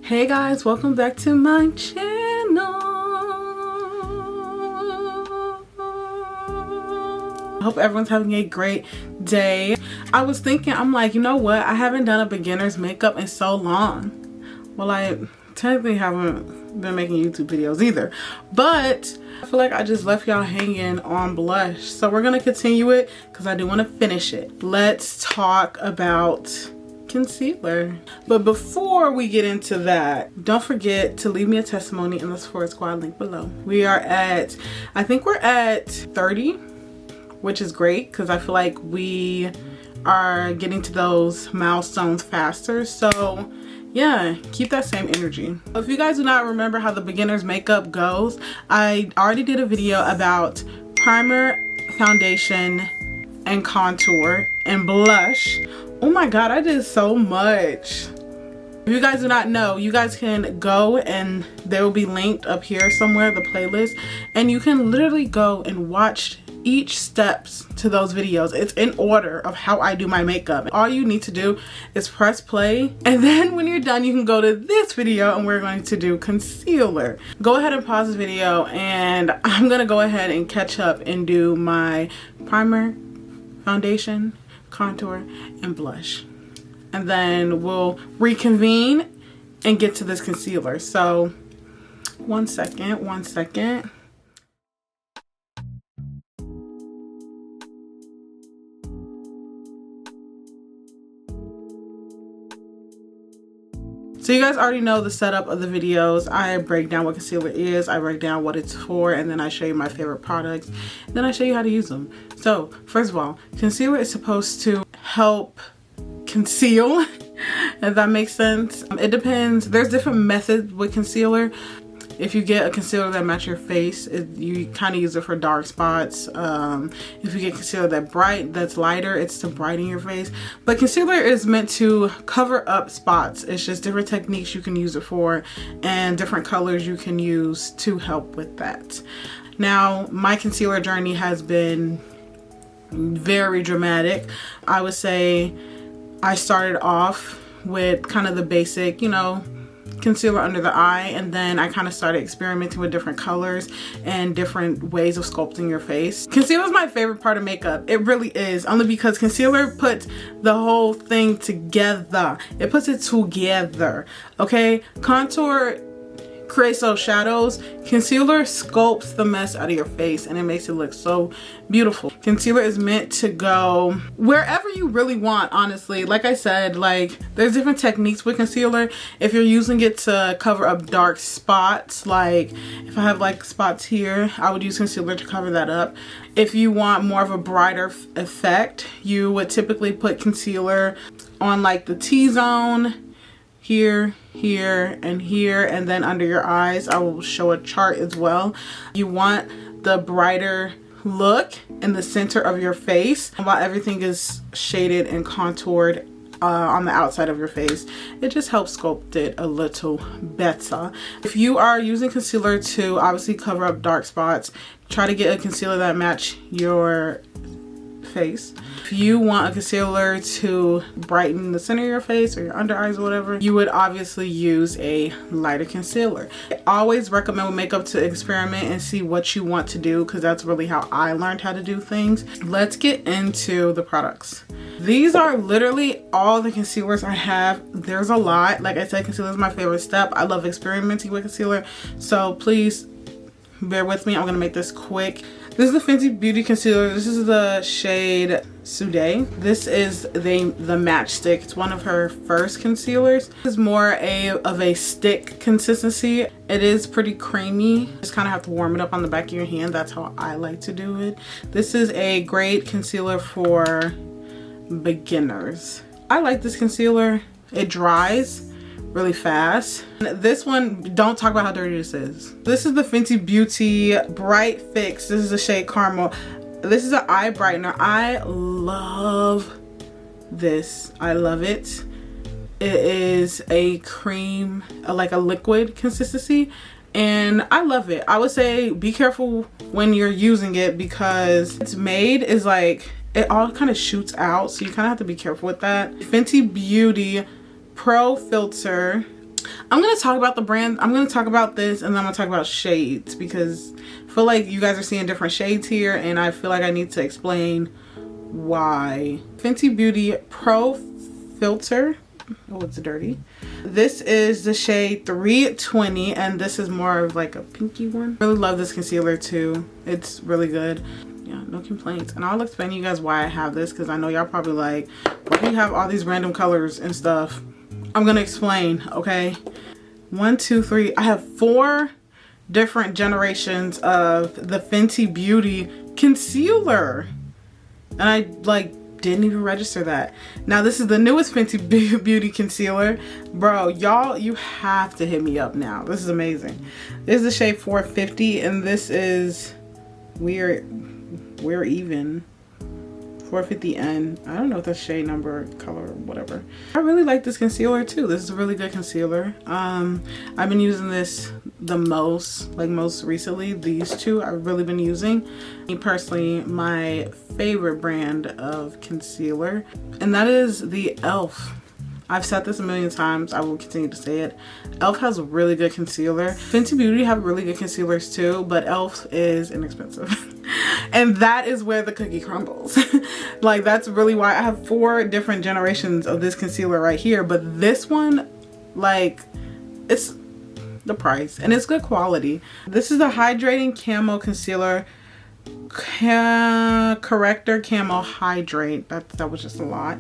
Hey guys, welcome back to my channel. I hope everyone's having a great day. I was thinking, I'm like, you know what? I haven't done a beginner's makeup in so long. Well, I technically haven't been making YouTube videos either, but I feel like I just left y'all hanging on blush. So we're gonna continue it because I do want to finish it. Let's talk about concealer. But before we get into that, don't forget to leave me a testimony in the Sephora Squad link below. We are at, I think we're at 30, which is great because I feel like we are getting to those milestones faster. So yeah, keep that same energy. If you guys do not remember how the beginner's makeup goes, I already did a video about primer, foundation, and contour, and blush. Oh my god, I did so much. If you guys do not know, you guys can go and they will be linked up here somewhere, the playlist, and you can literally go and watch each steps to those videos. It's in order of how I do my makeup. All you need to do is press play, and then when you're done you can go to this video and we're going to do concealer. Go ahead and pause this video and I'm gonna go ahead and catch up and do my primer, foundation, contour, and blush, and then we'll reconvene and get to this concealer. So one second. So you guys already know the setup of the videos. I break down what concealer is, I break down what it's for, and then I show you my favorite products, and then I show you how to use them. So first of all, concealer is supposed to help conceal, if that makes sense. It depends. There's different methods with concealer. If you get a concealer that matches your face, you kind of use it for dark spots. If you get concealer that's lighter, it's to brighten your face. But concealer is meant to cover up spots. It's just different techniques you can use it for and different colors you can use to help with that. Now, my concealer journey has been very dramatic. I would say I started off with kind of the basic, you know, concealer under the eye, and then I kind of started experimenting with different colors and different ways of sculpting your face. Concealer is my favorite part of makeup. It really is, only because concealer puts the whole thing together. It puts it together, okay? Contour creates those shadows. Concealer sculpts the mess out of your face and it makes it look so beautiful. Concealer is meant to go wherever you really want, honestly. Like I said, like there's different techniques with concealer. If you're using it to cover up dark spots, like if I have like spots here, I would use concealer to cover that up. If you want more of a brighter effect, you would typically put concealer on like the T-zone, here, here, and here, and then under your eyes. I will show a chart as well. You want the brighter look in the center of your face while everything is shaded and contoured on the outside of your face. It just helps sculpt it a little better. If you are using concealer to obviously cover up dark spots, try to get a concealer that match your face. If you want a concealer to brighten the center of your face or your under eyes or whatever, you would obviously use a lighter concealer. I always recommend with makeup to experiment and see what you want to do, because that's really how I learned how to do things. Let's get into the products. These are literally all the concealers I have. There's a lot. Like I said, concealer is my favorite step. I love experimenting with concealer, so please bear with me. I'm gonna make this quick. This is the Fenty Beauty concealer. This is the shade Sude. This is the matchstick. It's one of her first concealers. This is more of a stick consistency. It is pretty creamy. Just kind of have to warm it up on the back of your hand. That's how I like to do it. This is a great concealer for beginners. I like this concealer. It dries really fast. This one, don't talk about how dirty this is. This is the Fenty Beauty Bright Fix. This is the shade Caramel. This is an eye brightener. I love this. I love it. It is a cream, like a liquid consistency, and I love it. I would say be careful when you're using it because it's made is like, it all kind of shoots out, so you kind of have to be careful with that. Fenty Beauty Pro Filter. I'm gonna talk about the brand. I'm gonna talk about this, and then I'm gonna talk about shades, because I feel like you guys are seeing different shades here, and I feel like I need to explain why. Fenty Beauty Pro Filter. Oh, it's dirty. This is the shade 320, and this is more of like a pinky one. Really love this concealer too. It's really good. Yeah, no complaints. And I'll explain to you guys why I have this, because I know y'all probably like, why do you have all these random colors and stuff? I'm gonna explain, okay? 1, 2, 3. I have 4 different generations of the Fenty Beauty concealer, and I like didn't even register that. Now this is the newest Fenty Beauty concealer. Bro, y'all, you have to hit me up now. This is amazing. This is the shade 450, and this is we're even 450N. I don't know if that's shade number, color, whatever. I really like this concealer too. This is a really good concealer. I've been using this the most, like most recently. These two I've really been using. Me personally, my favorite brand of concealer, and that is the e.l.f. I've said this a million times. I will continue to say it. e.l.f. has a really good concealer. Fenty Beauty have really good concealers too, but e.l.f. is inexpensive. And that is where the cookie crumbles. Like, that's really why I have 4 different generations of this concealer right here. But this one, like, it's the price and it's good quality. This is the Hydrating Camo Concealer Corrector Camo Hydrate. That was just a lot.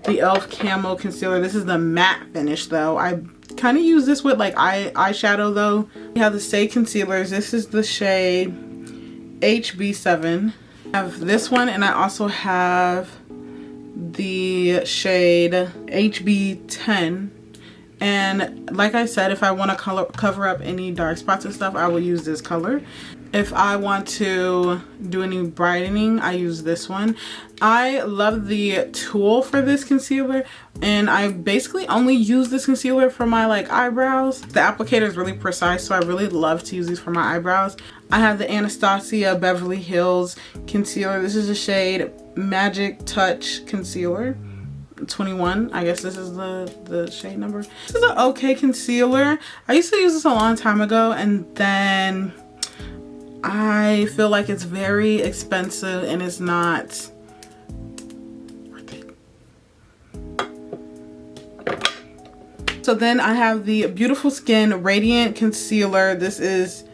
The e.l.f. Camo Concealer. This is the matte finish though. I kind of use this with like eyeshadow though. We have the Stay Concealers. This is the shade HB7. I have this one, and I also have the shade HB10. And like I said, if I want to cover up any dark spots and stuff, I will use this color. If I want to do any brightening, I use this one. I love the tool for this concealer, and I basically only use this concealer for my like eyebrows. The applicator is really precise, so I really love to use these for my eyebrows. I have the Anastasia Beverly Hills concealer. This is the shade Magic Touch Concealer 21. I guess this is the shade number. This is an okay concealer. I used to use this a long time ago, and then I feel like it's very expensive and it's not worth it. So then I have the Beautiful Skin Radiant Concealer. This is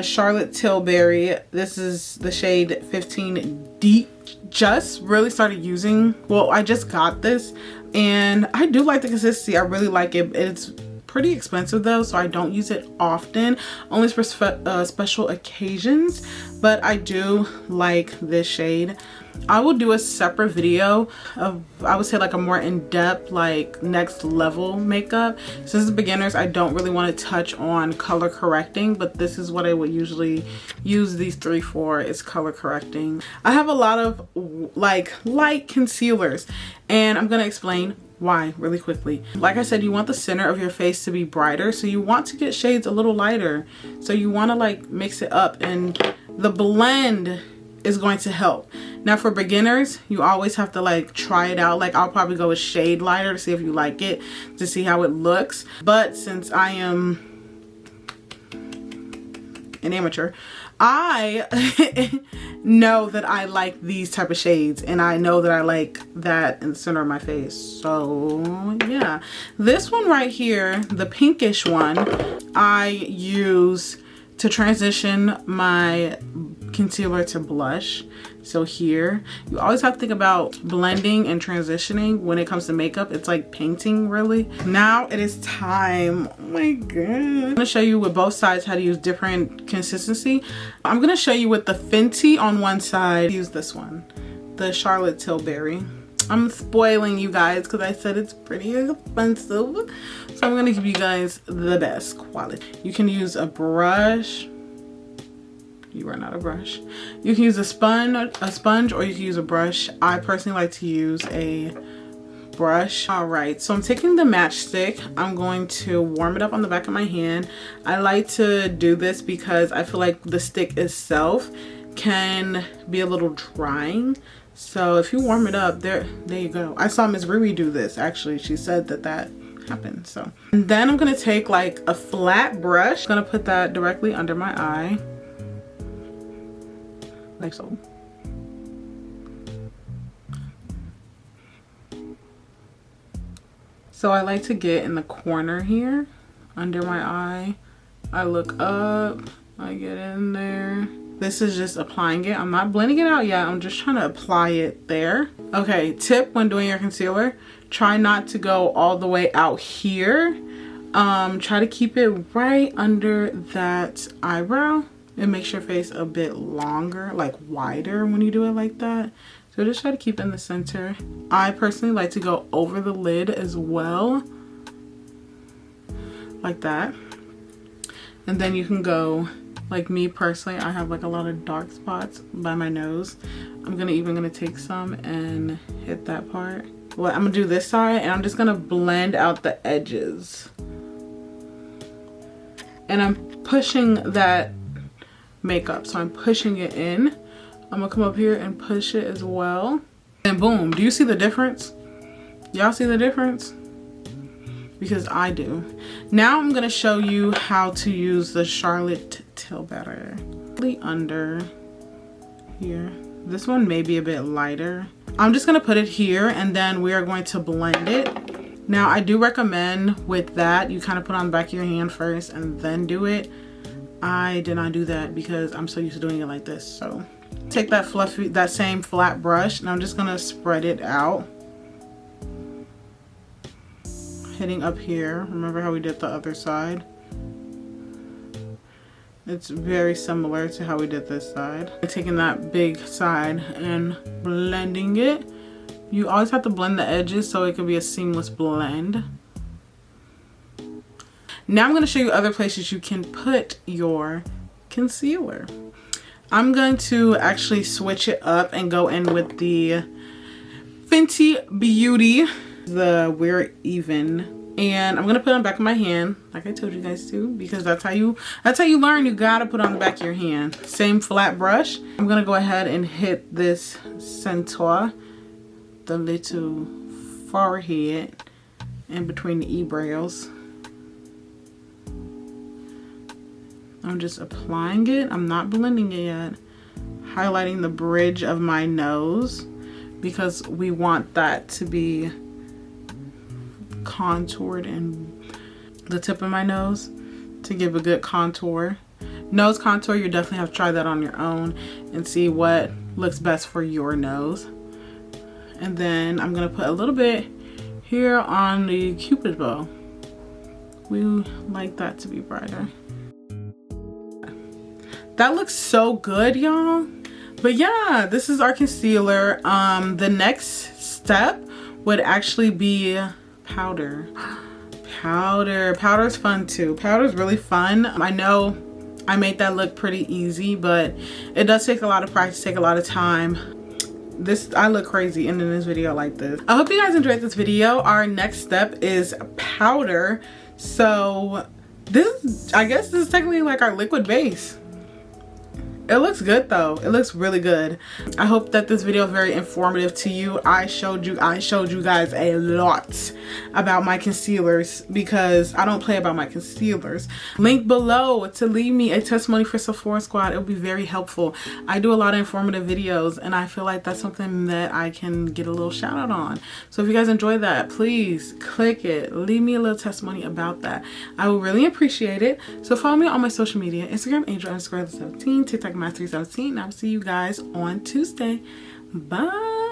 Charlotte Tilbury. This is the shade 15 Deep. Just really started using, well, I just got this and I do like the consistency. I really like it. It's pretty expensive though, so I don't use it often, only for special occasions, but I do like this shade. I will do a separate video of, I would say, like a more in-depth, like next level makeup. Since the beginners, I don't really want to touch on color correcting, but this is what I would usually use these 3 for, is color correcting. I have a lot of like light concealers, and I'm gonna explain why really quickly. Like I said, you want the center of your face to be brighter, so you want to get shades a little lighter. So you want to like mix it up, and the blend is going to help. Now for beginners, you always have to like try it out. Like I'll probably go with shade lighter to see if you like it, to see how it looks. But since I am an amateur, I know that I like these type of shades, and I know that I like that in the center of my face. So yeah, this one right here, the pinkish one, I use to transition my concealer to blush. So here, you always have to think about blending and transitioning when it comes to makeup. It's like painting, really. Now it is time. Oh my god. I'm gonna show you with both sides how to use different consistency. I'm gonna show you with the Fenty on one side. Use this one, the Charlotte Tilbury. I'm spoiling you guys because I said it's pretty expensive. So I'm gonna give you guys the best quality. You can use a brush. You run out of brush. You can use a sponge, or you can use a brush. I personally like to use a brush. All right, so I'm taking the matchstick. I'm going to warm it up on the back of my hand. I like to do this because I feel like the stick itself can be a little drying. So if you warm it up, there you go. I saw Miss Riri do this. Actually, she said that happen. So, and then I'm gonna take like a flat brush. I'm gonna put that directly under my eye, like so. So I like to get in the corner here, under my eye. I look up, I get in there. This is just applying it. I'm not blending it out yet. I'm just trying to apply it there. Okay, tip when doing your concealer, try not to go all the way out here. Try to keep it right under that eyebrow. It makes your face a bit longer, like wider when you do it like that. So just try to keep it in the center. I personally like to go over the lid as well, like that. And then you can go, like me personally, I have like a lot of dark spots by my nose. I'm even gonna take some and hit that part. Well, I'm gonna do this side and I'm just gonna blend out the edges. And I'm pushing that makeup, so I'm pushing it in. I'm gonna come up here and push it as well. And boom, do you see the difference? Y'all see the difference? Because I do. Now I'm gonna show you how to use the Charlotte Tilbury. Really under here. This one may be a bit lighter. I'm just gonna put it here and then we are going to blend it. Now I do recommend with that, you kind of put on the back of your hand first and then do it. I did not do that because I'm so used to doing it like this. So take that fluffy, that same flat brush, and I'm just gonna spread it out. Hitting up here. Remember how we did the other side? It's very similar to how we did this side. Taking that big side and blending it. You always have to blend the edges so it can be a seamless blend. Now I'm going to show you other places you can put your concealer. I'm going to actually switch it up and go in with the Fenty Beauty, the Wear Even, and I'm gonna put it on the back of my hand, like I told you guys to, because that's how you learn. You gotta put it on the back of your hand. Same flat brush. I'm gonna go ahead and hit this center, the little forehead, in between the eyebrows. I'm just applying it. I'm not blending it yet. Highlighting the bridge of my nose because we want that to be contoured in the tip of my nose to give a good contour. Nose contour, you definitely have to try that on your own and see what looks best for your nose. And then I'm gonna put a little bit here on the Cupid bow. We like that to be brighter. That looks so good, y'all. But yeah, this is our concealer. The next step would actually be powder. Powder is fun too. Powder is really fun. I know I made that look pretty easy, but it does take a lot of practice, take a lot of time. I look crazy in this video like this. I hope you guys enjoyed this video. Our next step is powder. So I guess this is technically like our liquid base. It looks good though. It looks really good. I hope that this video is very informative to you. I showed you guys a lot about my concealers because I don't play about my concealers. Link below to leave me a testimony for Sephora Squad. It would be very helpful. I do a lot of informative videos and I feel like that's something that I can get a little shout out on. So if you guys enjoy that, please click it. Leave me a little testimony about that. I would really appreciate it. So follow me on my social media. Instagram, Angel_17, TikTok, Mastery 17. I'll see you guys on Tuesday. Bye.